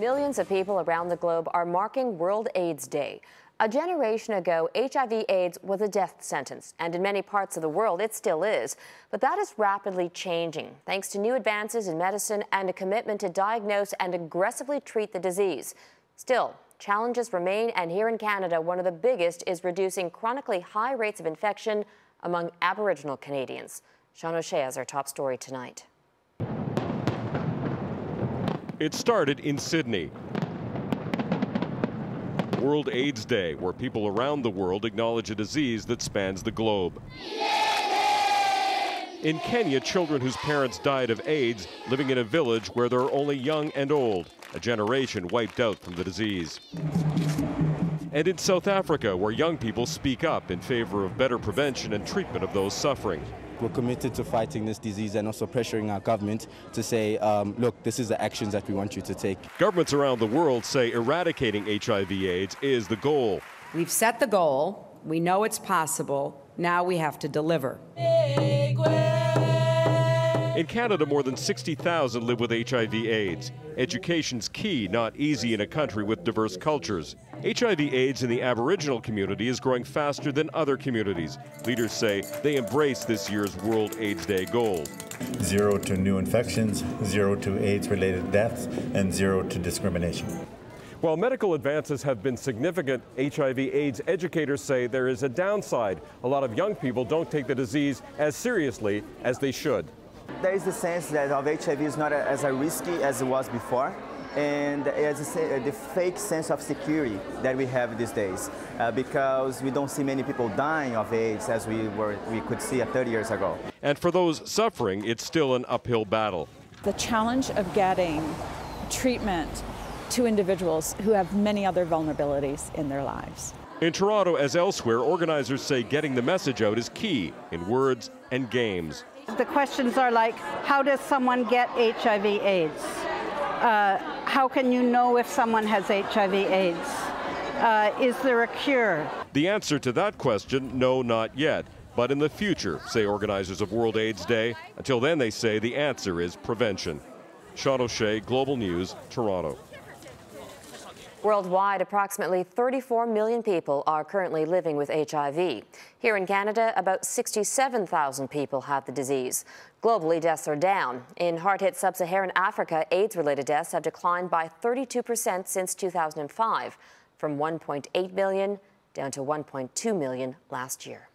Millions of people around the globe are marking World AIDS Day. A generation ago, HIV/AIDS was a death sentence, and in many parts of the world, it still is. But that is rapidly changing, thanks to new advances in medicine and a commitment to diagnose and aggressively treat the disease. Still, challenges remain, and here in Canada, one of the biggest is reducing chronically high rates of infection among Aboriginal Canadians. Sean O'Shea has our top story tonight. It started in Sydney. World AIDS Day, where people around the world acknowledge a disease that spans the globe. In Kenya, children whose parents died of AIDS living in a village where there are only young and old, a generation wiped out from the disease. And in South Africa, where young people speak up in favor of better prevention and treatment of those suffering. We're committed to fighting this disease and also pressuring our government to say, look, this is the actions that we want you to take. Governments around the world say eradicating HIV/AIDS is the goal. We've set the goal. We know it's possible. Now we have to deliver. In Canada, more than 60,000 live with HIV/AIDS. Education's key, not easy in a country with diverse cultures. HIV/AIDS in the Aboriginal community is growing faster than other communities. Leaders say they embrace this year's World AIDS Day goal. 0 to new infections, 0 to AIDS-related deaths, and 0 to discrimination. While medical advances have been significant, HIV/AIDS educators say there is a downside. A lot of young people don't take the disease as seriously as they should. There is the sense that of HIV is not as risky as it was before, and the fake sense of security that we have these days, because we don't see many people dying of AIDS as we could see 30 years ago. And for those suffering, it's still an uphill battle. The challenge of getting treatment to individuals who have many other vulnerabilities in their lives. In Toronto, as elsewhere, organizers say getting the message out is key in words and games. The questions are like, how does someone get HIV/AIDS? How can you know if someone has HIV/AIDS? Is there a cure? The answer to that question, no, not yet. But in the future, say organizers of World AIDS Day. Until then, they say the answer is prevention. Sean O'Shea, Global News, Toronto. Worldwide, approximately 34 million people are currently living with HIV. Here in Canada, about 67,000 people have the disease. Globally, deaths are down. In hard-hit sub-Saharan Africa, AIDS-related deaths have declined by 32% since 2005, from 1.8 million down to 1.2 million last year.